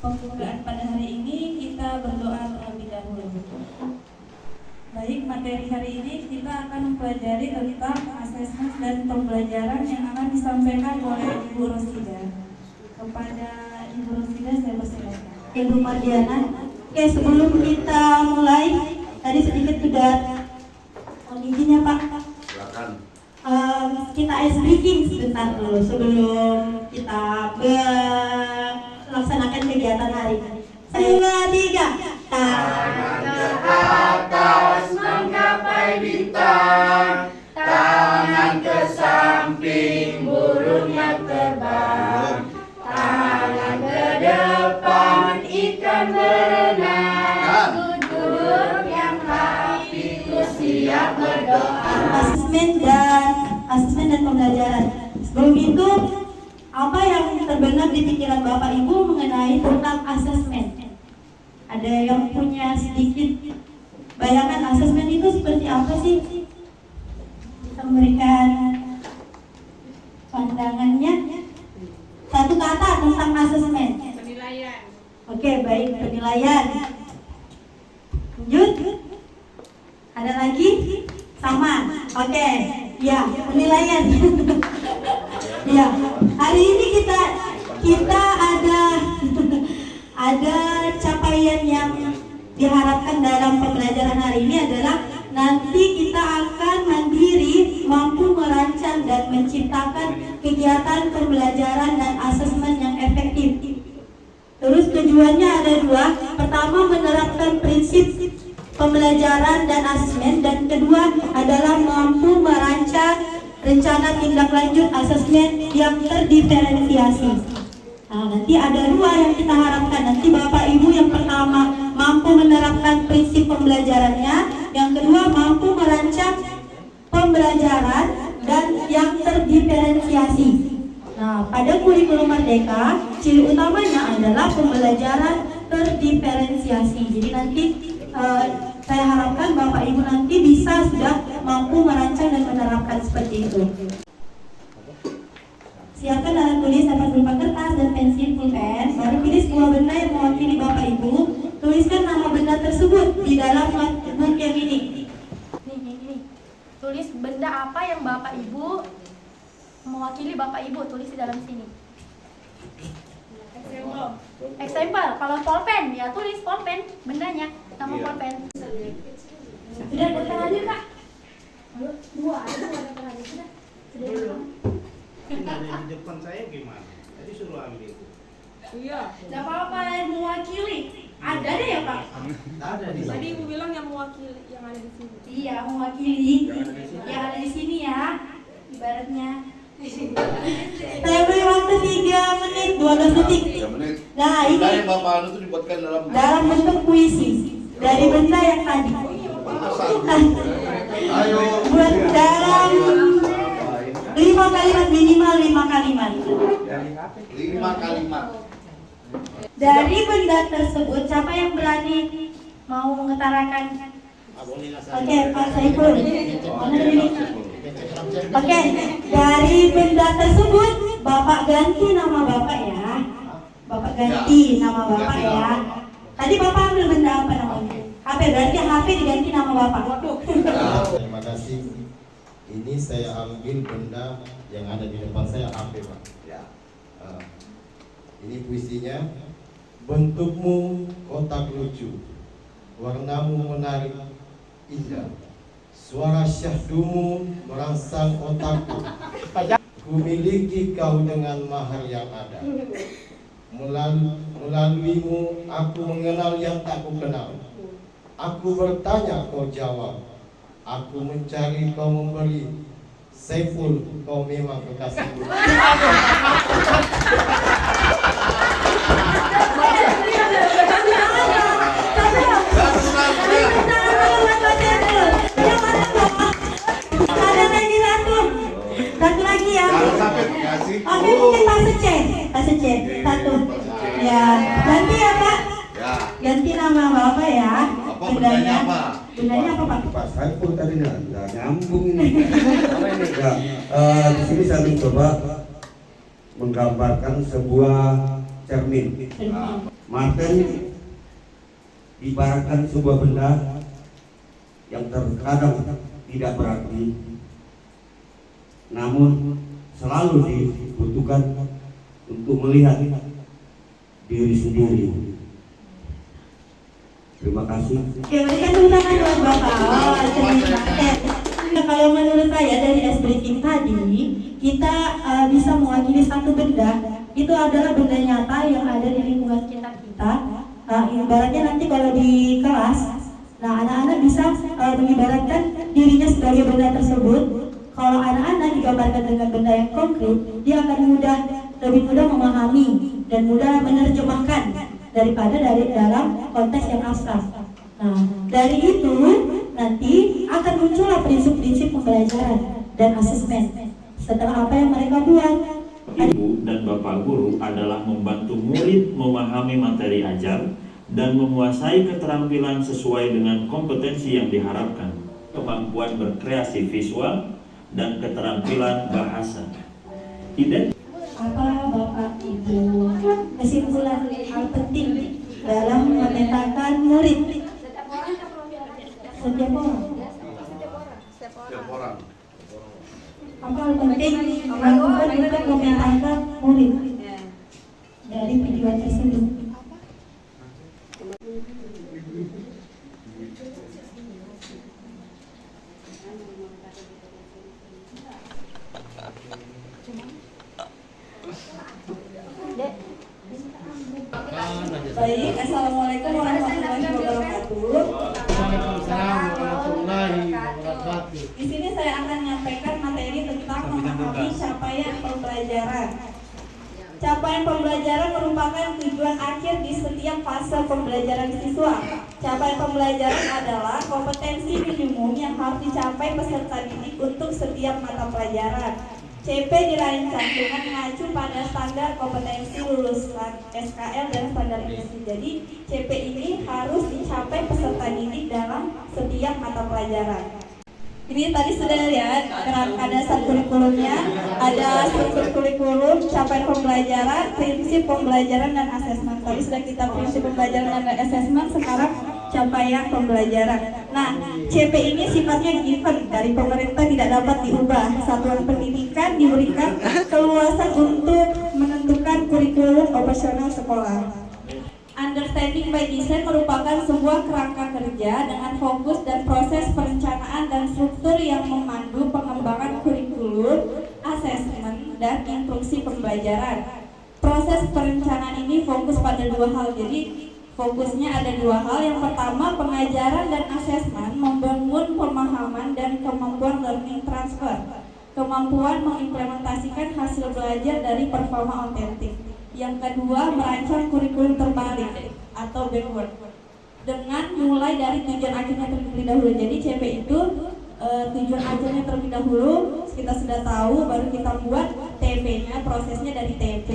pembukaan pada hari ini kita berdoa terlebih dahulu. Baik, materi hari ini kita akan mempelajari tentang asesmen dan pembelajaran yang akan disampaikan oleh Ibu Rosida. Kepada Ibu Rosida saya persilakan. Ibu Mardiana. Oke, sebelum kita mulai, tadi sedikit sudah izinnya Pak. Silakan. Kita ice breaking sebentar dulu sebelum kita melaksanakan kegiatan hari ini. 2, 3. Tangan ke atas menggapai bintang, tangan ke samping burung yang terbang, tangan ke depan ikan berenang, burung yang happy siap berdoa. Asesmen dan pembelajaran. Sebelum itu, apa yang terbenak di pikiran Bapak Ibu mengenai tentang asesmen? Ada yang punya sedikit bayangan asesmen itu seperti apa sih? Bisa memberikan pandangannya. Satu kata tentang asesmen. Penilaian. Oke, baik, penilaian. Lanjut. Ada lagi? Sama. Oke. Ya, penilaian. Ya, hari ini kita ada capaian yang diharapkan dalam pembelajaran hari ini adalah nanti kita akan mandiri mampu merancang dan menciptakan kegiatan pembelajaran dan asesmen yang efektif. Terus tujuannya ada dua. Pertama, menerapkan prinsip pembelajaran dan asesmen, dan kedua adalah mampu merancang rencana tindak lanjut asesmen yang terdiferensiasi. Nah, nanti ada dua yang kita harapkan. Nanti Bapak Ibu yang pertama mampu menerapkan prinsip pembelajarannya, yang kedua mampu merancang pembelajaran dan yang terdiferensiasi. Nah, pada kurikulum Merdeka, ciri utamanya adalah pembelajaran terdiferensiasi. Jadi nanti saya harapkan Bapak Ibu nanti bisa sudah mampu merancang dan menerapkan seperti itu. Siapkan alat tulis dapat berupa kertas dan pensil pulpen. Baru pilih sebuah benda yang mewakili Bapak Ibu. Tuliskan nama benda tersebut di dalam notebook yang ini. Nih. Tulis benda apa yang Bapak Ibu mewakili Bapak Ibu, tulis di dalam sini. Example, kalau pulpen ya tulis pulpen, bendanya, nama pulpen. Sudah terhadir Kak? Dua terhadir sudah. Di depan saya gimana? Tadi suruh ambil itu. Iya. Tidak apa-apa yang mewakili. Ada deh ya Pak? Ada di Tadi sini. Ibu bilang yang mewakili yang ada di sini. Iya, mewakili yang ada di sini ya, ibaratnya. Saya beri waktu 3 menit 12 detik. 3 menit. Nah, ini Yang Bapak Anu itu dibuatkan dalam bentuk puisi dari benda yang tadi. Ayo. Buat dalam 5 kalimat, minimal 5 kalimat. 5 kalimat. Dari benda tersebut, siapa yang berani mau mengutarakan? Oke, Pak Saiful. Mana ini? Oke, dari benda tersebut, Bapak ganti nama Bapak ya. Bapak ganti nama Bapak ya. Tadi Bapak ambil benda apa namanya? HP, berarti HP diganti nama Bapak. Terima kasih. Ini saya ambil benda yang ada di depan saya, HP Pak. Ya. Ini puisinya. Bentukmu kotak lucu, warnamu menarik, indah. Suara syahdumu merangsang otakku. Ku miliki kau dengan mahar yang ada. Melaluimu aku mengenal yang tak ku kenal. Aku bertanya kau jawab. Aku mencari kau memberi. Saiful, kau memang kekasihku. Satu lagi ya. Jangan sampai dikasih. Oke, mungkin Pak Seceh. Satu. Ya, ganti ya Pak. Ya. Ganti nama Bapak ya. Apa bendanya apa? Bendanya apa Pak? Pak Saiful tadi nggak nyambung ini. Apa ini? Ya, di sini saya mencoba menggambarkan sebuah cermin. Materi ibaratkan sebuah benda yang terkadang tidak berarti, namun selalu dibutuhkan untuk melihat diri sendiri. Terima kasih. Oke, berikan tepuk tangan buat Bapak. Oh, terima kasih. Kalau menurut saya dari S briefing tadi, kita bisa mewakili satu benda. Itu adalah benda nyata yang ada di lingkungan kita. Ibaratnya nanti kalau di kelas, nah anak-anak bisa mengibaratkan dirinya sebagai benda tersebut. Kalau anak-anak digambarkan dengan benda yang konkret, dia akan lebih mudah memahami dan mudah menerjemahkan daripada dari dalam konteks yang abstrak. Nah, dari itu nanti akan muncullah prinsip-prinsip pembelajaran dan asesmen setelah apa yang mereka buat. Ibu dan Bapak Guru adalah membantu murid memahami materi ajar dan menguasai keterampilan sesuai dengan kompetensi yang diharapkan, kemampuan berkreasi visual, dan keterampilan bahasa. Apa Bapak Ibu kesimpulan hal penting dalam memetakan murid? Setiap orang. Setiap orang. Apa hal penting dilakukan untuk memetakan murid dari video tersebut? Baik, Assalamualaikum warahmatullahi wabarakatuh. Waalaikumsalam warahmatullahi wabarakatuh. Di sini saya akan menyampaikan materi tentang memahami capaian pembelajaran. Capaian pembelajaran merupakan tujuan akhir di setiap fase pembelajaran siswa. Capaian pembelajaran adalah kompetensi minimum yang harus dicapai peserta didik untuk setiap mata pelajaran. CP dirancang dengan mengacu pada standar kompetensi lulusan SKL dan standar ISI. Jadi CP ini harus dicapai peserta didik dalam setiap mata pelajaran. Ini tadi sudah lihat kerangka dasar kurikulumnya, ada struktur kurikulum, capaian pembelajaran, prinsip pembelajaran dan asesmen. Tadi sudah kita prinsip pembelajaran dan asesmen, sekarang capaian pembelajaran. Nah, CP ini sifatnya given dari pemerintah, tidak dapat diubah. Satuan pendidikan diberikan keluasan untuk menentukan kurikulum operasional sekolah. Understanding by Design merupakan sebuah kerangka kerja dengan fokus dan proses perencanaan dan struktur yang memandu pengembangan kurikulum, asesmen, dan instruksi pembelajaran. Proses perencanaan ini fokus pada dua hal, jadi fokusnya ada dua hal. Yang pertama, pengajaran dan asesmen membangun pemahaman dan kemampuan learning transfer, kemampuan mengimplementasikan hasil belajar dari performa autentik. Yang kedua, merancang kurikulum terbalik atau backward dengan mulai dari tujuan akhirnya terlebih dahulu. Jadi CP itu tujuan akhirnya terlebih dahulu kita sudah tahu, baru kita buat TP-nya, prosesnya dari TP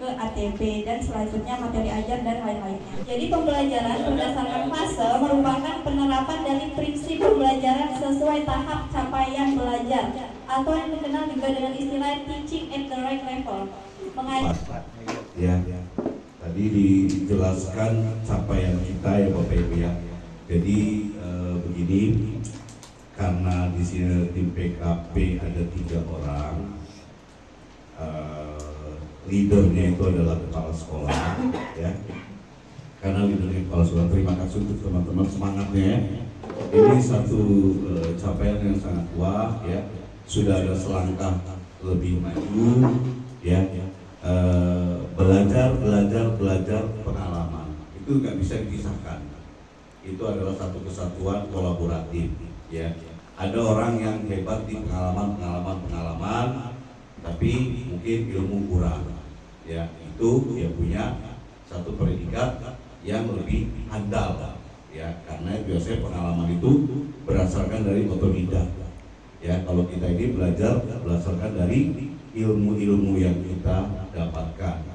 ke ATP dan selanjutnya materi ajar dan lain-lainnya. Jadi pembelajaran berdasarkan fase merupakan penerapan dari prinsip pembelajaran sesuai tahap capaian belajar atau yang dikenal juga dengan istilah teaching at the right level. Ya, tadi dijelaskan capaian kita ya Bapak Ibu ya. Jadi begini, karena di sini tim PKP ada 3 orang, leadernya itu adalah kepala sekolah, ya. Karena leadernya kepala sekolah, terima kasih untuk teman-teman semangatnya. Ya. Ini satu capaian yang sangat wah, ya. Sudah ada selangkah lebih maju, ya. Belajar pengalaman itu nggak bisa dipisahkan. Itu adalah satu kesatuan kolaboratif, ya. Ada orang yang hebat di pengalaman, tapi mungkin ilmu kurang, ya. Itu dia punya satu predikat yang lebih handal, ya. Karena biasanya pengalaman itu berdasarkan dari otodidak, ya. Kalau kita ini belajar berdasarkan dari ilmu-ilmu yang kita dapatkan.